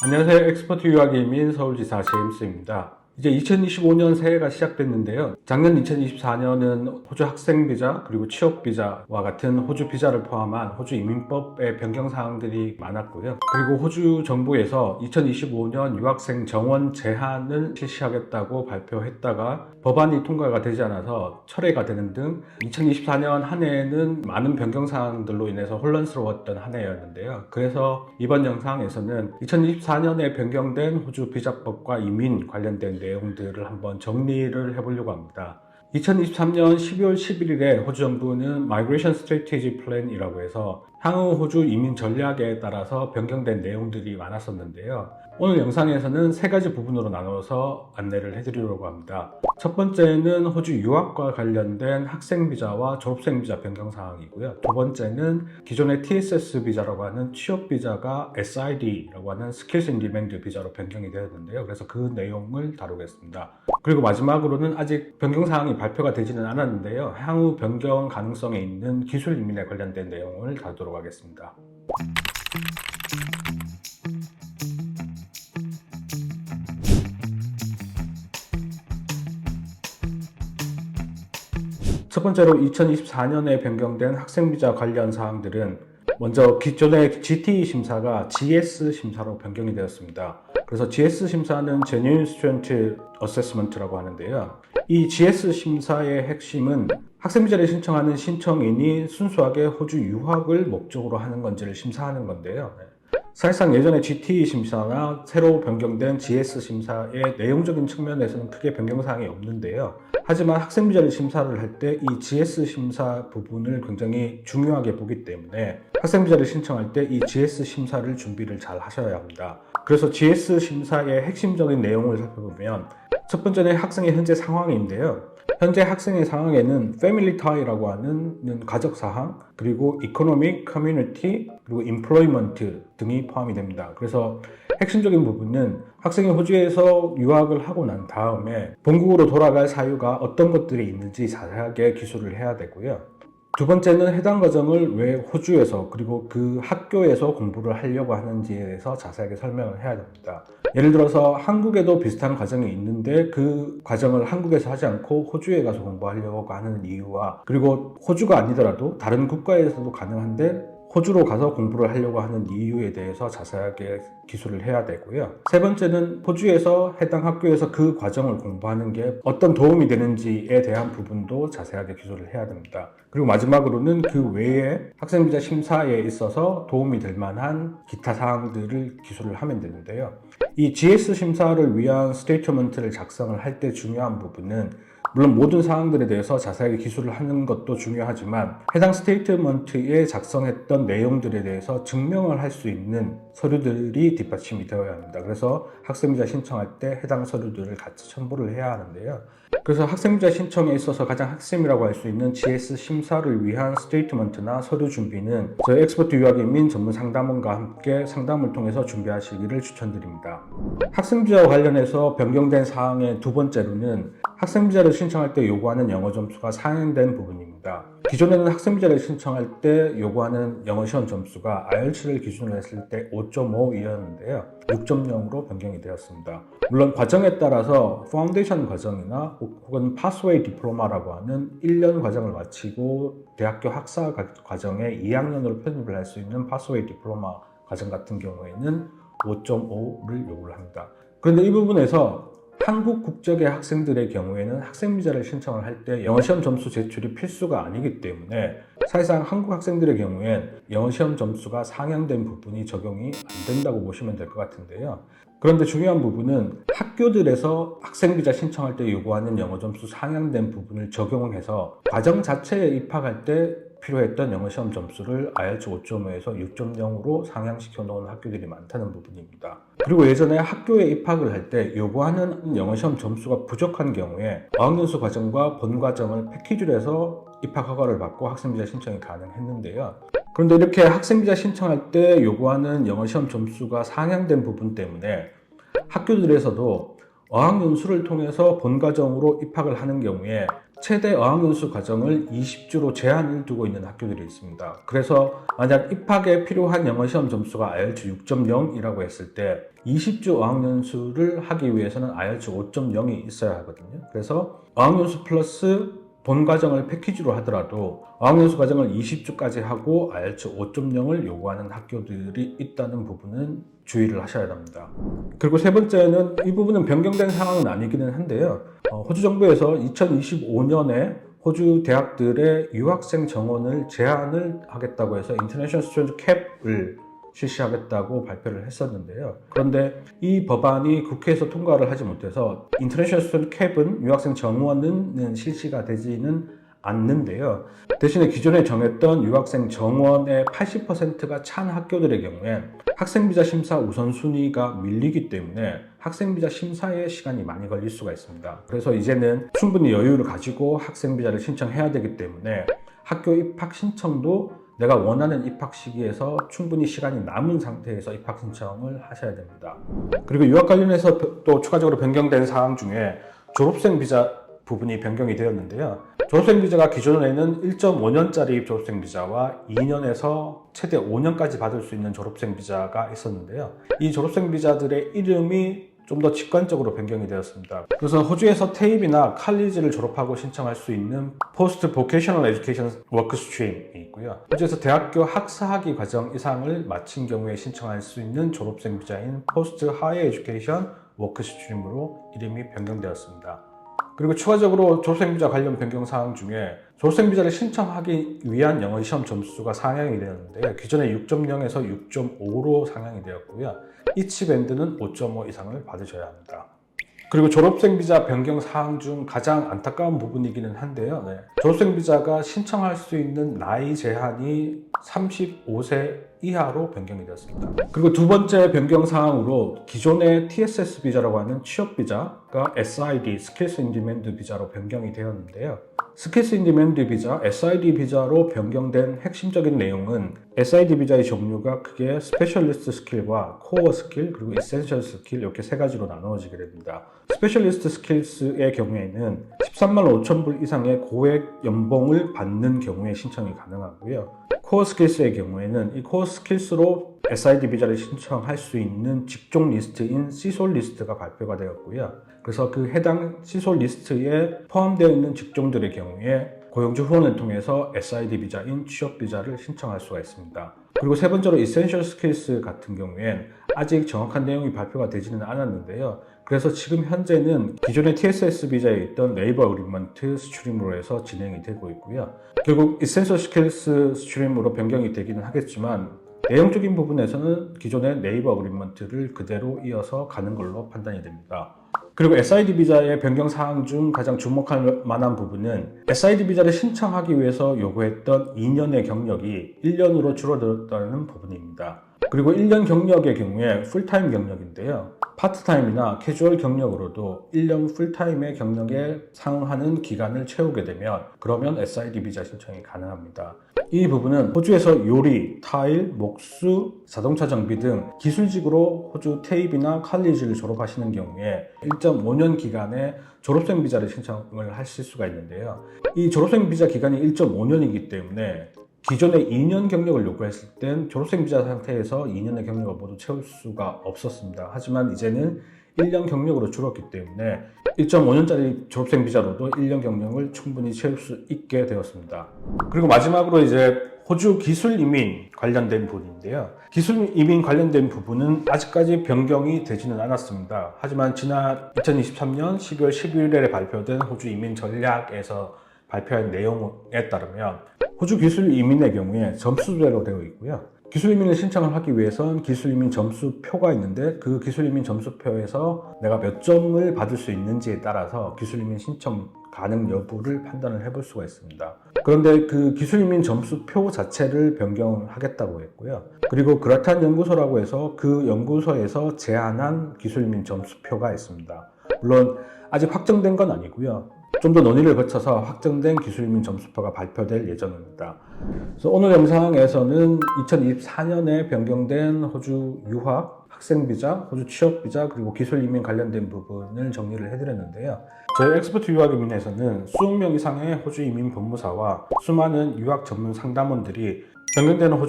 안녕하세요. 엑스퍼트 유학의 이민 서울지사 제임스입니다. 이제 2025년 새해가 시작됐는데요. 작년 2024년은 호주 학생비자 그리고 취업비자와 같은 호주 비자를 포함한 호주 이민법의 변경사항들이 많았고요. 그리고 호주 정부에서 2025년 유학생 정원 제한을 실시하겠다고 발표했다가 법안이 통과가 되지 않아서 철회가 되는 등 2024년 한 해에는 많은 변경사항들로 인해서 혼란스러웠던 한 해였는데요. 그래서 이번 영상에서는 2024년에 변경된 호주 비자법과 이민 관련된 내용들을 한번 정리를 해보려고 합니다. 2023년 12월 11일에 호주 정부는 Migration Strategy Plan이라고 해서 향후 호주 이민 전략에 따라서 변경된 내용들이 많았었는데요. 오늘 영상에서는 세 가지 부분으로 나눠서 안내를 해드리려고 합니다. 첫 번째는 호주 유학과 관련된 학생비자와 졸업생비자 변경사항이고요. 두 번째는 기존의 TSS 비자라고 하는 취업비자가 SID라고 하는 Skills in Demand 비자로 변경이 되었는데요. 그래서 그 내용을 다루겠습니다. 그리고 마지막으로는 아직 변경사항이 발표가 되지는 않았는데요. 향후 변경 가능성에 있는 기술 이민에 관련된 내용을 다루도록 하겠습니다. 첫 번째로 2024년에 변경된 학생비자 관련 사항들은 먼저 기존의 GT 심사가 GS 심사로 변경이 되었습니다. 그래서 GS 심사는 Genuine Student Assessment라고 하는데요. 이 GS 심사의 핵심은 학생비자를 신청하는 신청인이 순수하게 호주 유학을 목적으로 하는 건지를 심사하는 건데요. 사실상 예전에 GT 심사나 새로 변경된 GS 심사의 내용적인 측면에서는 크게 변경사항이 없는데요. 하지만 학생비자를 심사를 할 때 이 GS 심사 부분을 굉장히 중요하게 보기 때문에 학생비자를 신청할 때 이 GS 심사를 준비를 잘 하셔야 합니다. 그래서 GS 심사의 핵심적인 내용을 살펴보면 첫 번째는 학생의 현재 상황인데요. 현재 학생의 상황에는 Family Tie라고 하는 가족사항, 그리고 Economic, Community, 그리고 Employment 등이 포함이 됩니다. 그래서 핵심적인 부분은 학생이 호주에서 유학을 하고 난 다음에 본국으로 돌아갈 사유가 어떤 것들이 있는지 자세하게 기술을 해야 되고요. 두 번째는 해당 과정을 왜 호주에서 그리고 그 학교에서 공부를 하려고 하는지에 대해서 자세하게 설명을 해야 됩니다. 예를 들어서 한국에도 비슷한 과정이 있는데 그 과정을 한국에서 하지 않고 호주에 가서 공부하려고 하는 이유와, 그리고 호주가 아니더라도 다른 국가에서도 가능한데 호주로 가서 공부를 하려고 하는 이유에 대해서 자세하게 기술을 해야 되고요. 세 번째는 호주에서 해당 학교에서 그 과정을 공부하는 게 어떤 도움이 되는지에 대한 부분도 자세하게 기술을 해야 됩니다. 그리고 마지막으로는 그 외에 학생비자 심사에 있어서 도움이 될 만한 기타 사항들을 기술을 하면 되는데요. 이 GS 심사를 위한 스테이트먼트를 작성을 할 때 중요한 부분은 물론 모든 사항들에 대해서 자세하게 기술을 하는 것도 중요하지만 해당 스테이트먼트에 작성했던 내용들에 대해서 증명을 할 수 있는 서류들이 뒷받침이 되어야 합니다. 그래서 학생비자 신청할 때 해당 서류들을 같이 첨부를 해야 하는데요. 그래서 학생비자 신청에 있어서 가장 핵심이라고 할 수 있는 GS 심사를 위한 스테이트먼트나 서류 준비는 저희 엑스퍼트 유학이민 전문 상담원과 함께 상담을 통해서 준비하시기를 추천드립니다. 학생비자와 관련해서 변경된 사항의 두 번째로는 학생비자를 신청할 때 요구하는 영어 점수가 상향된 부분입니다. 기존에는 학생비자를 신청할 때 요구하는 영어 시험 점수가 IELTS를 기준으로 했을 때 5.5이었는데요. 6.0으로 변경이 되었습니다. 물론 과정에 따라서 파운데이션 과정이나 혹은 파스웨이 디플로마라고 하는 1년 과정을 마치고 대학교 학사 과정에 2학년으로 편입을 할 수 있는 파스웨이 디플로마 과정 같은 경우에는 5.5를 요구를 합니다. 그런데 이 부분에서 한국 국적의 학생들의 경우에는 학생비자를 신청을 할 때 영어시험 점수 제출이 필수가 아니기 때문에 사실상 한국 학생들의 경우엔 영어시험 점수가 상향된 부분이 적용이 안 된다고 보시면 될 것 같은데요. 그런데 중요한 부분은 학교들에서 학생비자 신청할 때 요구하는 영어 점수 상향된 부분을 적용해서 과정 자체에 입학할 때 필요했던 영어시험 점수를 IELTS 5.5에서 6.0으로 상향시켜 놓은 학교들이 많다는 부분입니다. 그리고 예전에 학교에 입학을 할 때 요구하는 영어시험 점수가 부족한 경우에 어학연수 과정과 본과정을 패키지로 해서 입학 허가를 받고 학생비자 신청이 가능했는데요. 그런데 이렇게 학생비자 신청할 때 요구하는 영어시험 점수가 상향된 부분 때문에 학교들에서도 어학연수를 통해서 본과정으로 입학을 하는 경우에 최대 어학연수 과정을 20주로 제한을 두고 있는 학교들이 있습니다. 그래서 만약 입학에 필요한 영어시험 점수가 IELTS 6.0이라고 했을 때 20주 어학연수를 하기 위해서는 IELTS 5.0이 있어야 하거든요. 그래서 어학연수 플러스 본 과정을 패키지로 하더라도 어학연수 과정을 20주까지 하고 IELTS 5.0을 요구하는 학교들이 있다는 부분은 주의를 하셔야 합니다. 그리고 세 번째는 이 부분은 변경된 상황은 아니기는 한데요. 호주 정부에서 2025년에 호주 대학들의 유학생 정원을 제한을 하겠다고 해서 International Student Cap을 실시하겠다고 발표를 했었는데요. 그런데 이 법안이 국회에서 통과를 하지 못해서 International Student Cap은 유학생 정원은 실시가 되지는 않는데요. 대신에 기존에 정했던 유학생 정원의 80%가 찬 학교들의 경우에 학생비자 심사 우선순위가 밀리기 때문에 학생비자 심사에 시간이 많이 걸릴 수가 있습니다. 그래서 이제는 충분히 여유를 가지고 학생비자를 신청해야 되기 때문에 학교 입학 신청도 내가 원하는 입학 시기에서 충분히 시간이 남은 상태에서 입학 신청을 하셔야 됩니다. 그리고 유학 관련해서 또 추가적으로 변경된 사항 중에 졸업생 비자 부분이 변경이 되었는데요. 졸업생 비자가 기존에는 1.5년짜리 졸업생 비자와 2년에서 최대 5년까지 받을 수 있는 졸업생 비자가 있었는데요. 이 졸업생 비자들의 이름이 좀 더 직관적으로 변경이 되었습니다. 그래서 호주에서 테이프나 칼리지를 졸업하고 신청할 수 있는 Post Vocational Education Work Stream이 있고요. 호주에서 대학교 학사학위 과정 이상을 마친 경우에 신청할 수 있는 졸업생 비자인 Post Higher Education Work Stream으로 이름이 변경되었습니다. 그리고 추가적으로 졸업생비자 관련 변경 사항 중에 졸업생비자를 신청하기 위한 영어 시험 점수가 상향이 되었는데요. 기존에 6.0에서 6.5로 상향이 되었고요. 이치밴드는 5.5 이상을 받으셔야 합니다. 그리고 졸업생비자 변경 사항 중 가장 안타까운 부분이기는 한데요. 졸업생비자가 신청할 수 있는 나이 제한이 35세 이하로 변경이 되었습니다. 그리고 두 번째 변경 사항으로 기존의 TSS 비자라고 하는 취업 비자가 SID, Skills in Demand 비자로 변경이 되었는데요. Skills in Demand 비자, SID 비자로 변경된 핵심적인 내용은 SID 비자의 종류가 크게 스페셜리스트 스킬과 코어 스킬 그리고 에센셜 스킬 이렇게 세 가지로 나누어지게 됩니다. 스페셜리스트 스킬스의 경우에는 13만 5천 불 이상의 고액 연봉을 받는 경우에 신청이 가능하고요. 코어 스킬스의 경우에는 이 코어 스킬스로 SID 비자를 신청할 수 있는 직종 리스트인 시솔 리스트가 발표가 되었고요. 그래서 그 해당 시솔 리스트에 포함되어 있는 직종들의 경우에 고용주 후원을 통해서 SID 비자인 취업 비자를 신청할 수가 있습니다. 그리고 세 번째로 Essential Skills 같은 경우엔 아직 정확한 내용이 발표가 되지는 않았는데요. 그래서 지금 현재는 기존의 TSS 비자에 있던 네이버 어그리먼트 스트림으로 해서 진행이 되고 있고요. 결국 Essential Skills 스트림으로 변경이 되기는 하겠지만 내용적인 부분에서는 기존의 네이버 어그리먼트를 그대로 이어서 가는 걸로 판단이 됩니다. 그리고 SID 비자의 변경 사항 중 가장 주목할 만한 부분은 SID 비자를 신청하기 위해서 요구했던 2년의 경력이 1년으로 줄어들었다는 부분입니다. 그리고 1년 경력의 경우에 풀타임 경력인데요. 파트타임이나 캐주얼 경력으로도 1년 풀타임의 경력에 상응하는 기간을 채우게 되면 그러면 SID 비자 신청이 가능합니다. 이 부분은 호주에서 요리, 타일, 목수, 자동차 정비 등 기술직으로 호주 테이프나 칼리지를 졸업하시는 경우에 1.5년 기간에 졸업생 비자를 신청을 하실 수가 있는데요. 이 졸업생 비자 기간이 1.5년이기 때문에 기존에 2년 경력을 요구했을 땐 졸업생 비자 상태에서 2년의 경력을 모두 채울 수가 없었습니다. 하지만 이제는 1년 경력으로 줄었기 때문에 1.5년짜리 졸업생 비자로도 1년 경력을 충분히 채울 수 있게 되었습니다. 그리고 마지막으로 이제 호주 기술 이민 관련된 부분인데요. 기술 이민 관련된 부분은 아직까지 변경이 되지는 않았습니다. 하지만 지난 2023년 12월 11일에 발표된 호주 이민 전략에서 발표한 내용에 따르면 호주 기술 이민의 경우에 점수제로 되어 있고요. 기술 이민을 신청을 하기 위해선 기술 이민 점수표가 있는데 그 기술 이민 점수표에서 내가 몇 점을 받을 수 있는지에 따라서 기술 이민 신청 가능 여부를 판단을 해볼 수가 있습니다. 그런데 그 기술 이민 점수표 자체를 변경하겠다고 했고요. 그리고 그라탄 연구소라고 해서 그 연구소에서 제안한 기술 이민 점수표가 있습니다. 물론 아직 확정된 건 아니고요. 좀 더 논의를 거쳐서 확정된 기술이민 점수표가 발표될 예정입니다. 그래서 오늘 영상에서는 2024년에 변경된 호주 유학, 학생비자, 호주 취업비자, 그리고 기술이민 관련된 부분을 정리를 해드렸는데요. 저희 엑스퍼트 유학이민에서는 20명 이상의 호주 이민 법무사와 수많은 유학 전문 상담원들이 변경되는 호주